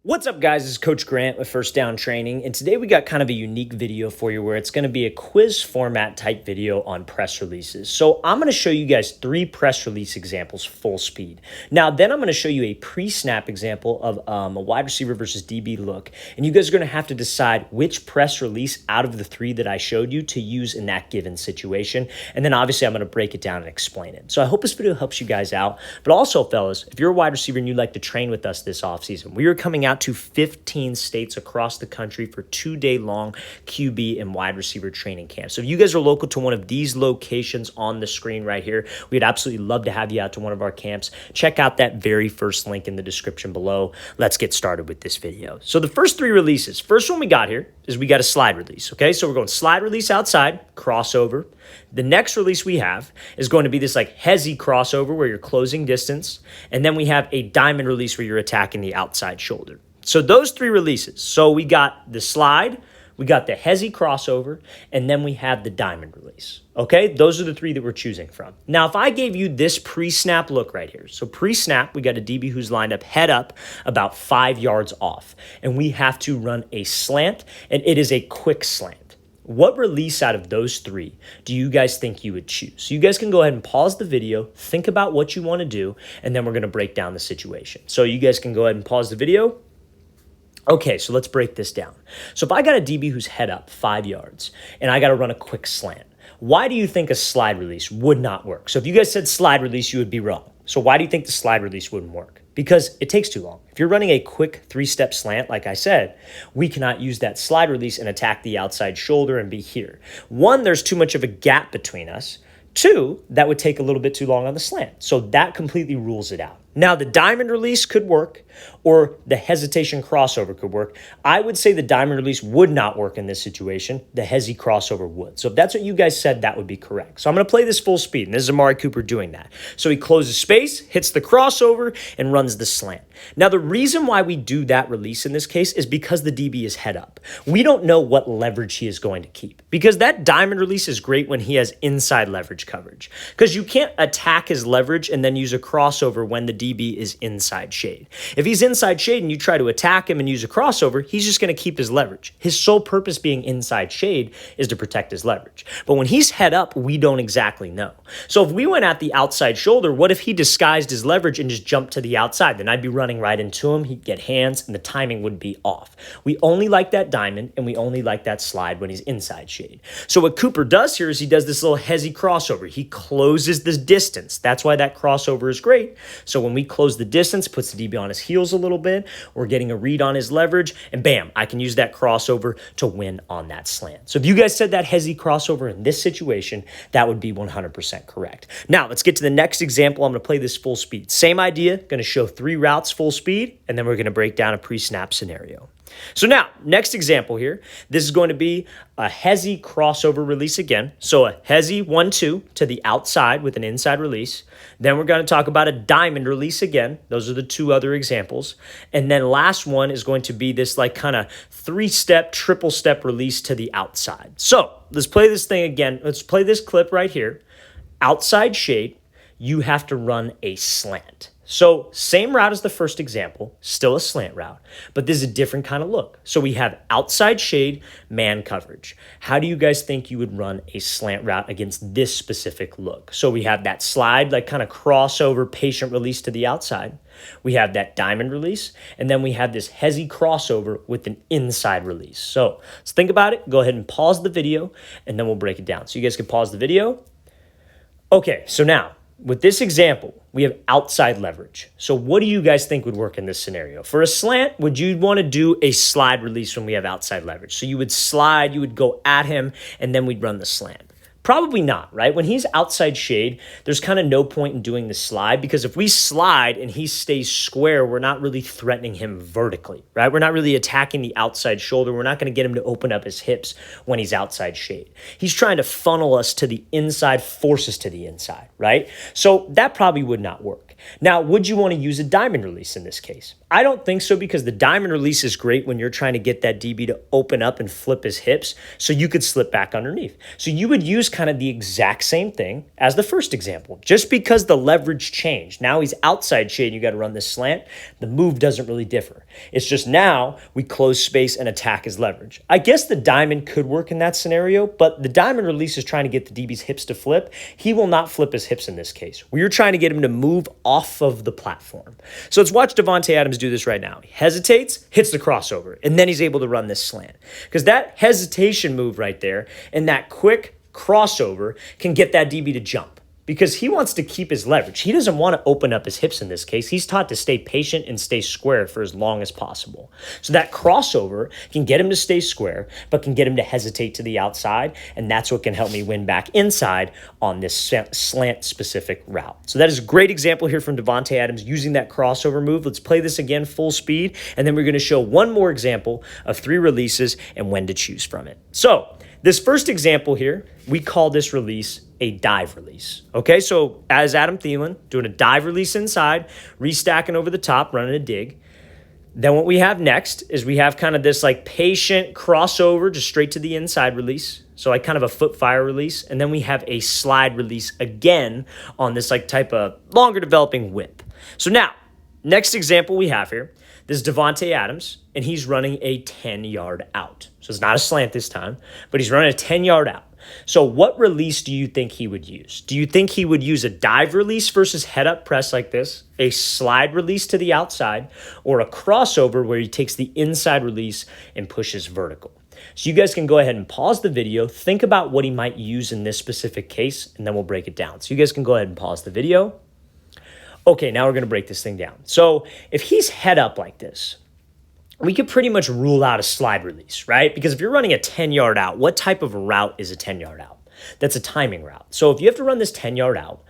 What's up, guys? This is Coach Grant with First Down Training, and today we got kind of a unique video for you where it's going to be a quiz format type video on press releases. So I'm going to show you guys 3 press release examples full speed. Now, then I'm going to show you a pre-snap example of a wide receiver versus DB look, and you guys are going to have to decide which press release out of the 3 that I showed you to use in that given situation, and then obviously I'm going to break it down and explain it. So I hope this video helps you guys out, but also, fellas, if you're a wide receiver and you'd like to train with us this offseason, we are coming out to 15 states across the country for 2-day-long QB and wide receiver training camps. So if you guys are local to one of these locations on the screen right here, we'd absolutely love to have you out to one of our camps. Check out that very first link in the description below. Let's get started with this video. So the first 3 releases, first one we got here is we got a slide release, okay? So we're going slide release outside, crossover. The next release we have is going to be this like hezzy crossover where you're closing distance, and then we have a diamond release where you're attacking the outside shoulder. So those 3 releases. So we got the slide, we got the hezzy crossover, and then we have the diamond release. Okay, those are the 3 that we're choosing from. Now, if I gave you this pre-snap look right here. So pre-snap, we got a DB who's lined up head up about 5 yards off, and we have to run a slant, and it is a quick slant. What release out of those 3 do you guys think you would choose? So you guys can go ahead and pause the video, think about what you want to do, and then we're going to break down the situation. So you guys can go ahead and pause the video. Okay, so let's break this down. So if I got a DB who's head up 5 yards and I got to run a quick slant, why do you think a slide release would not work? So if you guys said slide release, you would be wrong. So why do you think the slide release wouldn't work? Because it takes too long. If you're running a quick 3-step slant, like I said, we cannot use that slide release and attack the outside shoulder and be here. 1, there's too much of a gap between us. 2, that would take a little bit too long on the slant. So that completely rules it out. Now, the diamond release could work, or the hesitation crossover could work. I would say the diamond release would not work in this situation. The hezzy crossover would. So if that's what you guys said, that would be correct. So I'm going to play this full speed, and this is Amari Cooper doing that. So he closes space, hits the crossover, and runs the slant. Now, the reason why we do that release in this case is because the DB is head up. We don't know what leverage he is going to keep, because that diamond release is great when he has inside leverage coverage, because you can't attack his leverage and then use a crossover when the DB is inside shade. If he's inside shade and you try to attack him and use a crossover, he's just going to keep his leverage. His sole purpose being inside shade is to protect his leverage. But when he's head up, we don't exactly know. So if we went at the outside shoulder, what if he disguised his leverage and just jumped to the outside? Then I'd be running right into him. He'd get hands and the timing would be off. We only like that diamond and we only like that slide when he's inside shade. So what Cooper does here is he does this little hezzy crossover. He closes the distance. That's why that crossover is great. So when we close the distance, puts the DB on his heels a little bit, we're getting a read on his leverage, and bam, I can use that crossover to win on that slant. So if you guys said that hezzy crossover in this situation, that would be 100% correct. Now, let's get to the next example. I'm going to play this full speed. Same idea, going to show 3 routes full speed, and then we're going to break down a pre-snap scenario. So now, next example here, this is going to be a hezzy crossover release again. So a hezzy 1-2 to the outside with an inside release. Then we're going to talk about a diamond release again. Those are the 2 other examples. And then last one is going to be this like kind of 3-step, triple step release to the outside. So let's play this thing again. Let's play this clip right here. Outside shade, you have to run a slant. So same route as the first example, still a slant route, but this is a different kind of look. So we have outside shade, man coverage. How do you guys think you would run a slant route against this specific look? So we have that slide, like kind of crossover, patient release to the outside. We have that diamond release, and then we have this hezzy crossover with an inside release. So let's think about it. Go ahead and pause the video, and then we'll break it down. So you guys can pause the video. Okay, so now, with this example, we have outside leverage. So what do you guys think would work in this scenario? For a slant, would you want to do a slide release when we have outside leverage? So you would slide, you would go at him, and then we'd run the slant. Probably not, right? When he's outside shade, there's kind of no point in doing the slide, because if we slide and he stays square, we're not really threatening him vertically, right? We're not really attacking the outside shoulder. We're not going to get him to open up his hips when he's outside shade. He's trying to funnel us to the inside, force us to the inside, right? So that probably would not work. Now, would you want to use a diamond release in this case? I don't think so, because the diamond release is great when you're trying to get that DB to open up and flip his hips so you could slip back underneath. So you would use kind of the exact same thing as the first example. Just because the leverage changed, now he's outside shade and you got to run this slant, the move doesn't really differ. It's just now we close space and attack his leverage. I guess the diamond could work in that scenario, but the diamond release is trying to get the DB's hips to flip. He will not flip his hips in this case. We are trying to get him to move off of the platform. So let's watch Davante Adams do this right now. He hesitates, hits the crossover, and then he's able to run this slant. Because that hesitation move right there and that quick crossover can get that DB to jump, because he wants to keep his leverage. He doesn't want to open up his hips in this case. He's taught to stay patient and stay square for as long as possible. So that crossover can get him to stay square, but can get him to hesitate to the outside, and that's what can help me win back inside on this slant-specific route. So that is a great example here from Davante Adams using that crossover move. Let's play this again full speed, and then we're going to show one more example of 3 releases and when to choose from it. So this first example here, we call this release a dive release. Okay, so as Adam Thielen, doing a dive release inside, restacking over the top, running a dig. Then what we have next is we have kind of this like patient crossover, just straight to the inside release. So like kind of a foot fire release. And then we have a slide release again on this like type of longer developing whip. So now, next example we have here, this is Davante Adams, and he's running a 10-yard out. So it's not a slant this time, but he's running a 10-yard out. So what release do you think he would use? Do you think he would use a dive release versus head-up press like this, a slide release to the outside, or a crossover where he takes the inside release and pushes vertical? So you guys can go ahead and pause the video, think about what he might use in this specific case, and then we'll break it down. So you guys can go ahead and pause the video. Okay, now we're going to break this thing down. So if he's head up like this, we could pretty much rule out a slide release, right? Because if you're running a 10-yard out, what type of route is a 10-yard out? That's a timing route. So if you have to run this 10-yard out,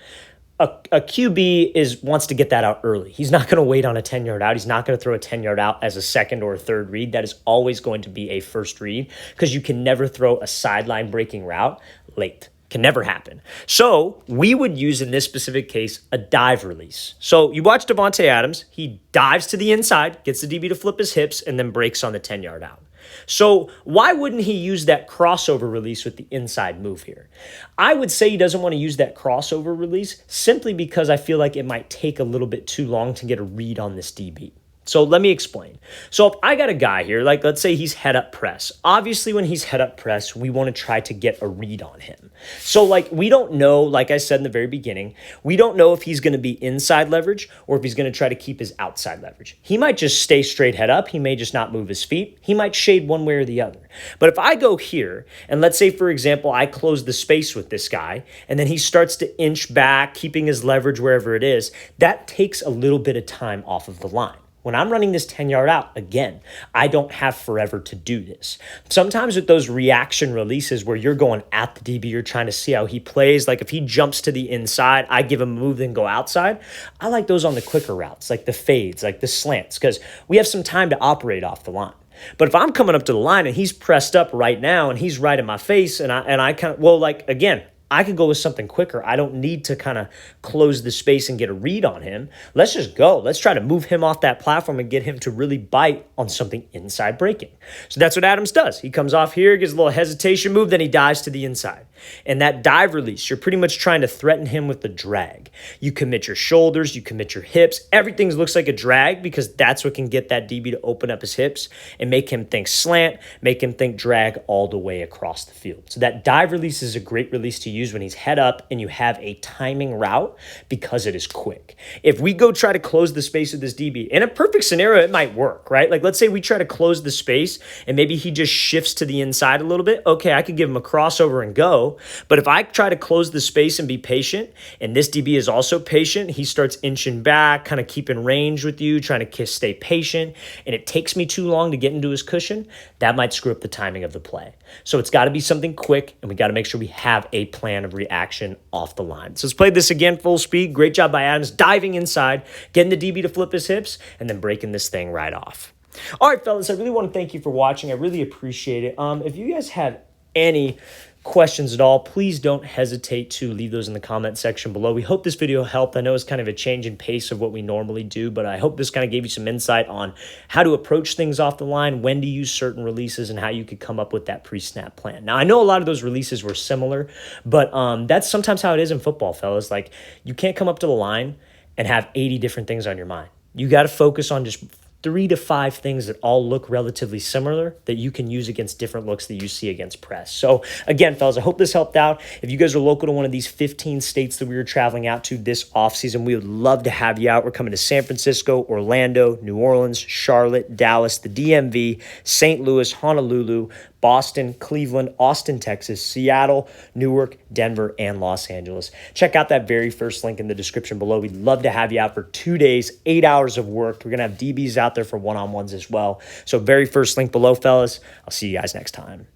a QB wants to get that out early. He's not going to wait on a 10-yard out. He's not going to throw a 10-yard out as a second or a third read. That is always going to be a first read, because you can never throw a sideline breaking route late. Can never happen. So we would use, in this specific case, a dive release. So you watch Davante Adams. He dives to the inside, gets the DB to flip his hips, and then breaks on the 10-yard out. So why wouldn't he use that crossover release with the inside move here? I would say he doesn't want to use that crossover release simply because I feel like it might take a little bit too long to get a read on this DB. So let me explain. So if I got a guy here, like let's say he's head up press. Obviously when he's head up press, we want to try to get a read on him. So like we don't know, like I said in the very beginning, we don't know if he's going to be inside leverage or if he's going to try to keep his outside leverage. He might just stay straight head up. He may just not move his feet. He might shade one way or the other. But if I go here and let's say, for example, I close the space with this guy and then he starts to inch back, keeping his leverage wherever it is, that takes a little bit of time off of the line. When I'm running this 10-yard out, again, I don't have forever to do this. Sometimes with those reaction releases where you're going at the DB, you're trying to see how he plays. Like if he jumps to the inside, I give him a move, then go outside. I like those on the quicker routes, like the fades, like the slants, because we have some time to operate off the line. But if I'm coming up to the line and he's pressed up right now and he's right in my face and I kind of, well, like again, I could go with something quicker. I don't need to kind of close the space and get a read on him. Let's just go. Let's try to move him off that platform and get him to really bite on something inside breaking. So that's what Adams does. He comes off here, gives a little hesitation move, then he dives to the inside. And that dive release, you're pretty much trying to threaten him with the drag. You commit your shoulders, you commit your hips. Everything looks like a drag because that's what can get that DB to open up his hips and make him think slant, make him think drag all the way across the field. So that dive release is a great release to use when he's head up and you have a timing route because it is quick. If we go try to close the space with this DB, in a perfect scenario, it might work, right? Like let's say we try to close the space and maybe he just shifts to the inside a little bit. Okay, I could give him a crossover and go. But if I try to close the space and be patient, and this DB is also patient, he starts inching back, kind of keeping range with you, trying to stay patient, and it takes me too long to get into his cushion, that might screw up the timing of the play. So it's got to be something quick, and we got to make sure we have a plan of reaction off the line. So let's play this again full speed. Great job by Adams, diving inside, getting the DB to flip his hips, and then breaking this thing right off. All right, fellas, I really want to thank you for watching. I really appreciate it. If you guys have any questions at all, please don't hesitate to leave those in the comment section below. We hope this video helped. I know it's kind of a change in pace of what we normally do, but I hope this kind of gave you some insight on how to approach things off the line, when to use certain releases, and how you could come up with that pre-snap plan. Now, I know a lot of those releases were similar, but that's sometimes how it is in football, fellas. Like, you can't come up to the line and have 80 different things on your mind. You got to focus on just 3 to 5 things that all look relatively similar that you can use against different looks that you see against press. So again, fellas, I hope this helped out. If you guys are local to one of these 15 states that we were traveling out to this offseason, we would love to have you out. We're coming to San Francisco, Orlando, New Orleans, Charlotte, Dallas, the DMV, St. Louis, Honolulu, Boston, Cleveland, Austin, Texas, Seattle, Newark, Denver, and Los Angeles. Check out that very first link in the description below. We'd love to have you out for 2 days, 8 hours of work. We're going to have DBs out there for one-on-ones as well. So very first link below, fellas. I'll see you guys next time.